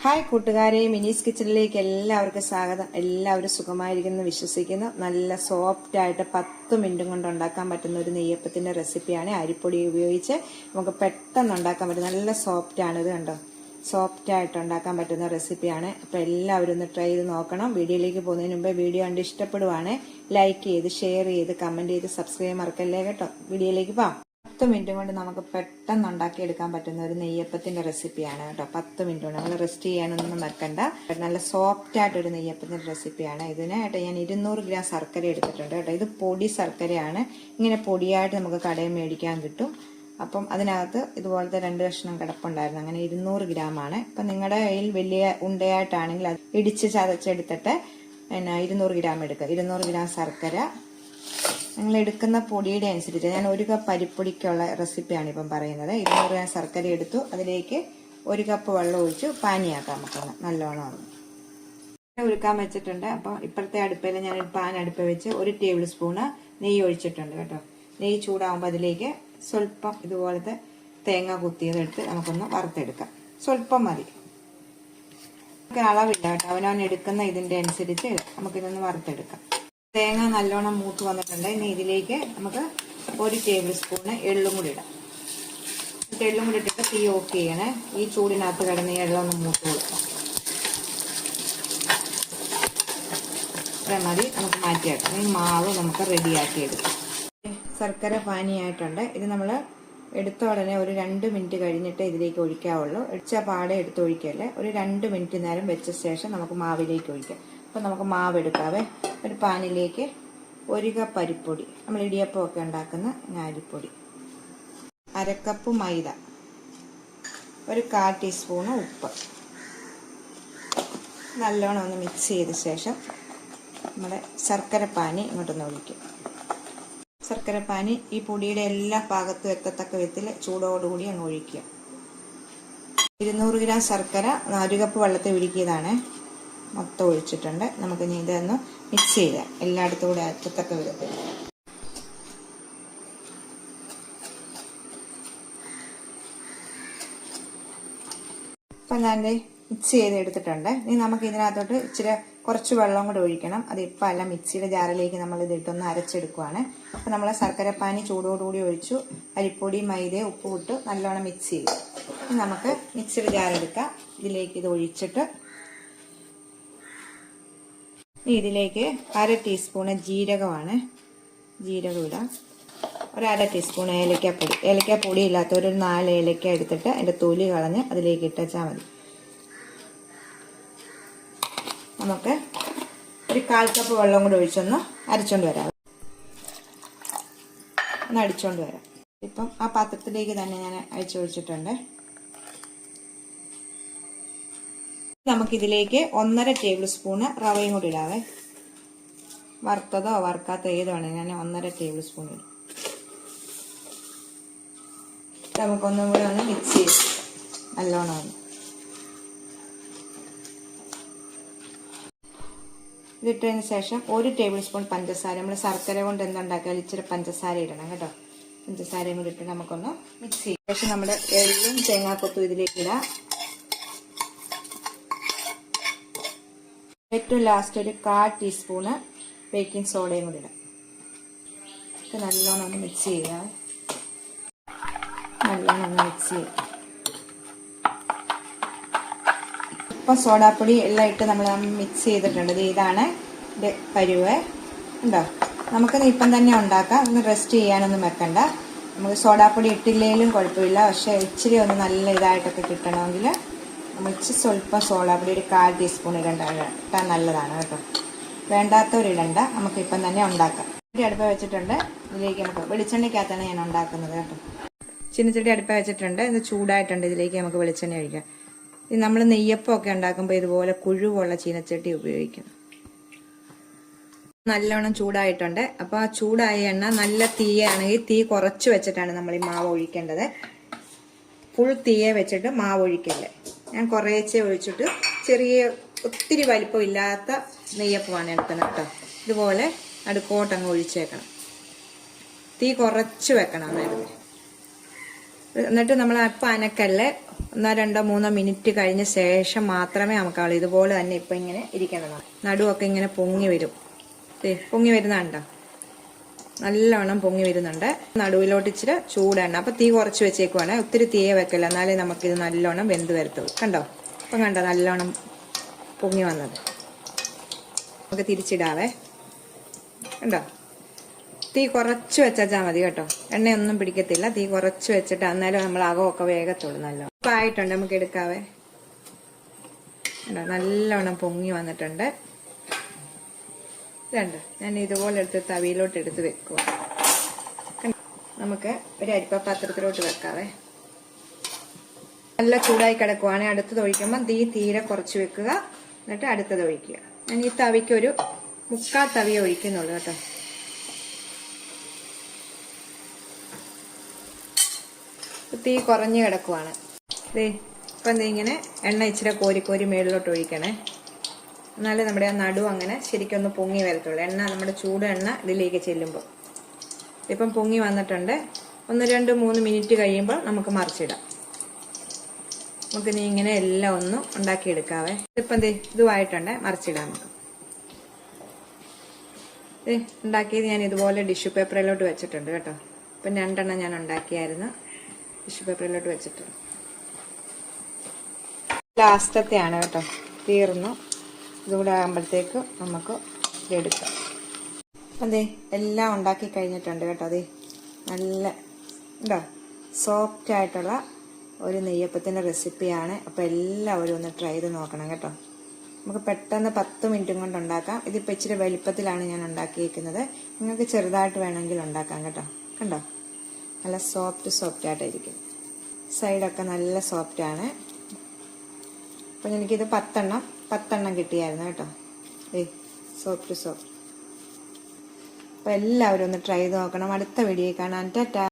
Hi കൂട്ടുകാരെ, മിനീസ് കിച്ചണിലേക്ക് എല്ലാവർക്കും സ്വാഗതം. എല്ലാവരും സുഖമായിരിക്കുന്നു വിശ്വസിക്കുന്നു. നല്ല സോഫ്റ്റ് ആയിട്ട് 10 മിനിറ്റും കൊണ്ട് ഉണ്ടാക്കാൻ പറ്റുന്ന ഒരു നെയ്യപ്പത്തിന്റെ റെസിപ്പിയാണ്. അരിപ്പൊടി ഉപയോഗിച്ച് നമുക്ക് പെട്ടെന്ന് ഉണ്ടാക്കാൻ പറ്റും. നല്ല സോഫ്റ്റ് ആണ്. ഇത് കണ്ടോ, സോഫ്റ്റ് ആയിട്ട് ഉണ്ടാക്കാൻ പറ്റുന്ന റെസിപ്പിയാണ്. അപ്പൊ എല്ലാവരും ഒന്ന് ട്രൈ ചെയ്ത് നോക്കണം. വീഡിയോയിലേക്ക് പോകുന്നതിന് മുമ്പ് വീഡിയോ കണ്ട് ഇഷ്ടപ്പെടുവാണ് ലൈക്ക് ചെയ്ത് ഷെയർ ചെയ്ത് കമന്റ് ചെയ്ത് സബ്സ്ക്രൈബ് മറക്കല്ലേ കേട്ടോ. വീഡിയോയിലേക്ക് പോകാം. 10 മിനിറ്റ് കൊണ്ട് നമുക്ക് പെട്ടെന്ന് ഉണ്ടാക്കിയെടുക്കാൻ പറ്റുന്ന ഒരു നെയ്യപ്പത്തിന്റെ റെസിപ്പിയാണ് കേട്ടോ. 10 മിനിറ്റ് കൊണ്ട് നമ്മൾ റെസ്റ്റ് ചെയ്യാനൊന്നും വെക്കണ്ട. നല്ല സോഫ്റ്റ് ആയിട്ടൊരു നെയ്യപ്പത്തിന്റെ റെസിപ്പിയാണ്. ഇതിനായിട്ട് ഞാൻ 200 ഗ്രാം ശർക്കര എടുത്തിട്ടുണ്ട് കേട്ടോ. ഇത് പൊടി ശർക്കരയാണ്. ഇങ്ങനെ പൊടിയായിട്ട് നമുക്ക് കടയിൽ മേടിക്കാൻ കിട്ടും. അപ്പം അതിനകത്ത് ഇതുപോലത്തെ 2 കഷ്ണം കിടപ്പുണ്ടായിരുന്നു. അങ്ങനെ 200 ഗ്രാം ആണ്. ഇപ്പം നിങ്ങളുടെ കയ്യിൽ വലിയ ഉണ്ടയായിട്ടാണെങ്കിൽ അത് ഇടിച്ച് ചതച്ചെടുത്തിട്ട് 200 ഗ്രാം എടുക്കുക. 200 ഗ്രാം ശർക്കര നിങ്ങൾ എടുക്കുന്ന പൊടിയുടെ അനുസരിച്ച്. ഞാൻ 1 കപ്പ് അരിപ്പൊടിക്കുള്ള റെസിപ്പിയാണ് ഇപ്പം പറയുന്നത്. 200 ഗ്രാം ശർക്കര എടുത്തു. അതിലേക്ക് 1 കപ്പ് വെള്ളം ഒഴിച്ചു പാനിയാക്കാം. നമുക്കൊന്ന് നല്ലോണം ഉരുക്കാൻ വെച്ചിട്ടുണ്ട്. അപ്പം ഇപ്പോഴത്തെ അടുപ്പിൽ ഞാൻ പാൻ അടുപ്പ് വെച്ച് 1 ടേബിൾ സ്പൂണ് നെയ്യ് ഒഴിച്ചിട്ടുണ്ട് കേട്ടോ. നെയ്യ് ചൂടാകുമ്പോൾ അതിലേക്ക് സ്വല്പം ഇതുപോലത്തെ തേങ്ങ കുത്തിയതെടുത്ത് നമുക്കൊന്ന് വറുത്തെടുക്കാം. സ്വല്പം മതി, അളവില്ല കേട്ടോ. അവനവൻ എടുക്കുന്ന ഇതിന്റെ അനുസരിച്ച് നമുക്കിതൊന്ന് വറുത്തെടുക്കാം. തേങ്ങ നല്ലോണം മൂത്ത് വന്നിട്ടുണ്ട്. ഇനി ഇതിലേക്ക് നമുക്ക് 1 ടേബിൾ സ്പൂണ് എള്ളും കൂടി ഇടാം. എള്ളും കൂടി ഇട്ടിട്ട് തീ ഓഫ് ചെയ്യണേ. ഈ ചൂടിനകത്ത് കിടന്ന് എള്ളൊന്ന് മൂത്ത് കൊടുക്കാം. ഇത്ര മതി, നമുക്ക് മാറ്റിയാക്കാം. ഈ മാവ് നമുക്ക് റെഡിയാക്കി എടുക്കാം. ശർക്കര പാനിയായിട്ടുണ്ട്. ഇത് നമ്മൾ എടുത്ത ഉടനെ ഒരു 2 മിനിറ്റ് കഴിഞ്ഞിട്ട് ഇതിലേക്ക് ഒഴിക്കാവുള്ളൂ. ഒഴിച്ച പാടെ എടുത്ത് ഒഴിക്കല്ലേ. ഒരു 2 മിനിറ്റ് നേരം വെച്ച ശേഷം നമുക്ക് മാവിലേക്ക് ഒഴിക്കാം. അപ്പം നമുക്ക് മാവ് എടുക്കാവേ. ഒരു പാനിലേക്ക് 1 കപ്പ് അരിപ്പൊടി, നമ്മൾ ഇടിയപ്പമൊക്കെ ഉണ്ടാക്കുന്ന അരിപ്പൊടി, 1/2 കപ്പ് മൈദ, ഒരു 1/4 ടീസ്പൂണ് ഉപ്പ്, നല്ലോണം ഒന്ന് മിക്സ് ചെയ്ത ശേഷം നമ്മുടെ ശർക്കര പാനി ഇങ്ങോട്ടൊന്ന് ഒഴിക്കും. ശർക്കര പാനി ഈ പൊടിയുടെ എല്ലാ ഭാഗത്തും എത്തത്തക്ക വിധത്തിൽ ചൂടോടുകൂടി അങ്ങ് ഒഴിക്കുക. 200 ഗ്രാം ശർക്കര 1 കപ്പ് വെള്ളത്തിൽ ഉരുക്കിയതാണ്. മൊത്തം ഒഴിച്ചിട്ടുണ്ട്. നമുക്ക് ഇനി ഇതൊന്ന് മിക്സ് ചെയ്യാം എല്ലായിടത്തും കൂടെ എത്തത്തക്ക വിധത്തിൽ. അപ്പം ഞാൻ മിക്സ് ചെയ്ത് എടുത്തിട്ടുണ്ട്. ഇനി നമുക്ക് ഇതിനകത്തോട്ട് ഇച്ചിരി കുറച്ച് വെള്ളം കൂടെ ഒഴിക്കണം. അത് ഇപ്പം അല്ല, മിക്സിയുടെ ജാറിലേക്ക് നമ്മൾ ഇതിട്ടൊന്ന് അരച്ചെടുക്കുവാണ്. അപ്പം നമ്മൾ ശർക്കരപ്പാനി ചൂടോടുകൂടി ഒഴിച്ചു. അരിപ്പൊടി മൈദ ഉപ്പ് ഇട്ട് നല്ലോണം മിക്സ് ചെയ്തു. ഇനി നമുക്ക് മിക്സിയുടെ ജാറെടുക്കാം. ഇതിലേക്ക് ഇത് ഒഴിച്ചിട്ട് ഇതിലേക്ക് 1/2 ടീസ്പൂണ് ജീരകമാണ്. ജീരകം ഇടാം. ഒരു 1/2 ടീസ്പൂൺ ഏലക്കാപ്പൊടി. ഏലക്കാപ്പൊടി ഇല്ലാത്ത ഒരു 4 ഏലക്ക എടുത്തിട്ട് അതിൻ്റെ തൊലി കളഞ്ഞ് അതിലേക്ക് ഇട്ടാൽ മതി. നമുക്ക് ഒരു 1/4 കപ്പ് വെള്ളം കൂടി ഒഴിച്ചൊന്ന് അരച്ചോണ്ട് വരാം. ഒന്ന് അടിച്ചോണ്ട് വരാം. ഇപ്പം ആ പാത്രത്തിലേക്ക് തന്നെ ഞാൻ അഴിച്ചൊഴിച്ചിട്ടുണ്ട്. നമുക്കിതിലേക്ക് 1/2 ടേബിൾ സ്പൂണ് റവയും കൂടി ഇടാവേ. വറുത്തതോ വറുക്കാത്ത ഏതാണ്, ഞാൻ 1/2 ടേബിൾ സ്പൂൺ ഇടും. നമുക്കൊന്നും കൂടി ഒന്ന് മിക്സ് ചെയ്ത് നല്ലോണം ഒന്ന് ഇതിട്ടതിന് ശേഷം 1 ടേബിൾ സ്പൂൺ പഞ്ചസാര. നമ്മൾ ശർക്കര കൊണ്ട് എന്തുണ്ടാക്കിയാലും ഇച്ചിരി പഞ്ചസാര ഇടണം കേട്ടോ. പഞ്ചസാരയും കൂടി ഇട്ട് നമുക്കൊന്ന് മിക്സ് ചെയ്യും. ശേഷം നമ്മുടെ എള്ളും തേങ്ങാക്കൊത്തും ഇതിലേക്ക് ഇടാം. ഏറ്റവും ലാസ്റ്റ് ഒരു 1/4 ടീസ്പൂണ് ബേക്കിംഗ് സോഡയും കൂടി ഇടാം. ഇത് നല്ലോണം ഒന്ന് മിക്സ് ചെയ്യുക. നല്ലോണം ഒന്ന് മിക്സ് ചെയ്യുക. ഇപ്പം സോഡാപ്പൊടി എല്ലാം ഇട്ട് നമ്മൾ മിക്സ് ചെയ്തിട്ടുണ്ട്. ഇതാണ് ഇത് പരുവ് ഉണ്ടോ. നമുക്കിത് ഇപ്പം തന്നെ ഉണ്ടാക്കാം. ഒന്ന് റെസ്റ്റ് ചെയ്യാനൊന്നും വെക്കണ്ട. നമുക്ക് സോഡാപ്പൊടി ഇട്ടില്ലെങ്കിലും കുഴപ്പമില്ല. പക്ഷേ ഇച്ചിരി ഒന്ന് നല്ല ഇതായിട്ടൊക്കെ കിട്ടണമെങ്കിൽ നമ്മൾ ഇച്ചിരി സ്വല്പം സോഡാപ്പൊടി ഒരു 1/4 ടീസ്പൂൺ ഇട്ടാൽ നല്ലതാണ് കേട്ടോ. വേണ്ടാത്തവരിടണ്ട. നമുക്കിപ്പം തന്നെ ഉണ്ടാക്കാം. അടുപ്പ് വെച്ചിട്ടുണ്ട്. ഇതിലേക്ക് നമുക്ക് വെളിച്ചെണ്ണയ്ക്കകത്താണ് ഞാൻ ഉണ്ടാക്കുന്നത് കേട്ടോ. ചീനച്ചട്ടി അടുപ്പ് വെച്ചിട്ടുണ്ട്. ഇത് ചൂടായിട്ടുണ്ട്. ഇതിലേക്ക് നമുക്ക് വെളിച്ചെണ്ണ ഒഴിക്കാം. ഇത് നമ്മൾ നെയ്യപ്പമൊക്കെ ഉണ്ടാക്കുമ്പോൾ ഇതുപോലെ കുഴുവുള്ള ചീനച്ചട്ടി ഉപയോഗിക്കും. നല്ലോണം ചൂടായിട്ടുണ്ട്. അപ്പോൾ ആ ചൂടായ എണ്ണ നല്ല തീയാണെങ്കിൽ തീ കുറച്ച് വെച്ചിട്ടാണ് നമ്മൾ ഈ മാവ് ഒഴിക്കേണ്ടത്. ഫുൾ തീയെ വെച്ചിട്ട് മാവ് ഒഴിക്കല്ലേ. ഞാൻ കുറേശ്ശെ ഒഴിച്ചിട്ട് ചെറിയ ഒത്തിരി വലിപ്പം ഇല്ലാത്ത നെയ്യപ്പമാണ് എടുക്കുന്നത് കേട്ടോ. ഇതുപോലെ നടുക്കോട്ടങ്ങ് ഒഴിച്ചേക്കണം. തീ കുറച്ച് വെക്കണം. അതായത് എന്നിട്ട് നമ്മൾ അപ്പം അനക്കല്ല് 1-2-3 മിനിറ്റ് കഴിഞ്ഞ ശേഷം മാത്രമേ നമുക്കാവുള്ളൂ. ഇതുപോലെ തന്നെ ഇപ്പം ഇങ്ങനെ ഇരിക്കണം. നടുവൊക്കെ ഇങ്ങനെ പൊങ്ങി വരും. പൊങ്ങി വരുന്നുണ്ടോ? നല്ലോണം പൊങ്ങി വരുന്നുണ്ട്. നടുവിലോട്ട് ഇച്ചിരി ചൂടെണ്ണ. അപ്പം തീ കുറച്ച് വെച്ചേക്കുവാണ്. ഒത്തിരി തീയെ വെക്കില്ല, എന്നാലേ നമുക്കിത് നല്ലോണം വെന്ത് വരത്തുള്ളൂ. കണ്ടോ? അപ്പം കണ്ടോ നല്ലോണം പൊങ്ങി വന്നത്. നമുക്ക് തിരിച്ചിടാവേ. കണ്ടോ? തീ കുറച്ച് വെച്ചാൽ മതി കേട്ടോ. എണ്ണയൊന്നും പിടിക്കത്തില്ല. തീ കുറച്ച് വെച്ചിട്ട് എന്നാലും നമ്മൾ അകമൊക്കെ വേഗത്തുള്ളൂ. നല്ലോണം ഇപ്പം ആയിട്ടുണ്ട്. നമുക്ക് എടുക്കാവേ. കണ്ടോ? നല്ലോണം പൊങ്ങി വന്നിട്ടുണ്ട്. ഇതുണ്ട്. ഞാൻ ഇതുപോലെ എടുത്ത് തവിയിലോട്ട് എടുത്ത് വെക്കുക. നമുക്ക് ഒരു അരിപ്പ പാത്രത്തിലോട്ട് വെക്കാവേ. നല്ല ചൂടായി കിടക്കുവാണെങ്കിൽ അടുത്തത് ഒഴിക്കുമ്പോൾ തീരെ കുറച്ച് വെക്കുക. എന്നിട്ട് അടുത്തത് ഒഴിക്കുക. ഞാൻ ഈ തവിക്ക് ഒരു 3/4 തവി ഒഴിക്കുന്നുള്ളൂ കേട്ടോ. തീ കുറഞ്ഞ് കിടക്കുവാണ്. ഇപ്പം ഇങ്ങനെ എണ്ണ ഇച്ചിരി കോരി മേളിലോട്ട് ഒഴിക്കണേ. എന്നാലേ നമ്മുടെ ആ നടു അങ്ങനെ ശരിക്കും ഒന്ന് പൊങ്ങി വരത്തുള്ളൂ. എണ്ണ നമ്മുടെ ചൂട് എണ്ണ ഇതിലേക്ക് ചെല്ലുമ്പോൾ. ഇപ്പം പൊങ്ങി വന്നിട്ടുണ്ട്. 1-2-3 മിനിറ്റ് കഴിയുമ്പോൾ നമുക്ക് മറിച്ചിടാം. നമുക്ക് ഇങ്ങനെ എല്ലാം ഒന്ന് ഉണ്ടാക്കിയെടുക്കാവേ. ഇപ്പം ഇതുമായിട്ടുണ്ട്. മറിച്ചിടാം നമുക്ക്. ഉണ്ടാക്കിയത് ഞാൻ ഇതുപോലെ ടിഷ്യൂ പേപ്പറിലോട്ട് വെച്ചിട്ടുണ്ട് കേട്ടോ. ഇപ്പം 2 ഞാൻ ഉണ്ടാക്കിയായിരുന്നു. ടിഷ്യൂ പേപ്പറിലോട്ട് വെച്ചിട്ടുണ്ട്. ലാസ്റ്റത്തെയാണ് കേട്ടോ. തീർന്നു. ഇതുകൂടെ ആകുമ്പോഴത്തേക്ക് നമുക്ക് എടുക്കാം. അപ്പം എല്ലാം ഉണ്ടാക്കി കഴിഞ്ഞിട്ടുണ്ട് കേട്ടോ. നല്ല ഉണ്ടോ സോഫ്റ്റ് ആയിട്ടുള്ള ഒരു നെയ്യപ്പത്തിൻ്റെ റെസിപ്പിയാണ്. അപ്പോൾ എല്ലാവരും ഒന്ന് ട്രൈ ചെയ്ത് നോക്കണം കേട്ടോ. നമുക്ക് പെട്ടെന്ന് 10 മിനിറ്റും കൊണ്ട് ഉണ്ടാക്കാം. ഇതിപ്പോൾ ഇച്ചിരി വലിപ്പത്തിലാണ് ഞാൻ ഉണ്ടാക്കിയിരിക്കുന്നത്. നിങ്ങൾക്ക് ചെറുതായിട്ട് വേണമെങ്കിൽ ഉണ്ടാക്കാം കേട്ടോ. കണ്ടോ? നല്ല സോഫ്റ്റ് ആയിട്ടായിരിക്കും. സൈഡൊക്കെ നല്ല സോഫ്റ്റാണ്. അപ്പം എനിക്കിത് 10 കിട്ടിയായിരുന്നു കേട്ടോ. സോഫ്റ്റ്. അപ്പോൾ എല്ലാവരും ഒന്ന് ട്രൈ ചെയ്ത് നോക്കണം. അടുത്ത വീഡിയോ കാണാൻ. ടാറ്റാ.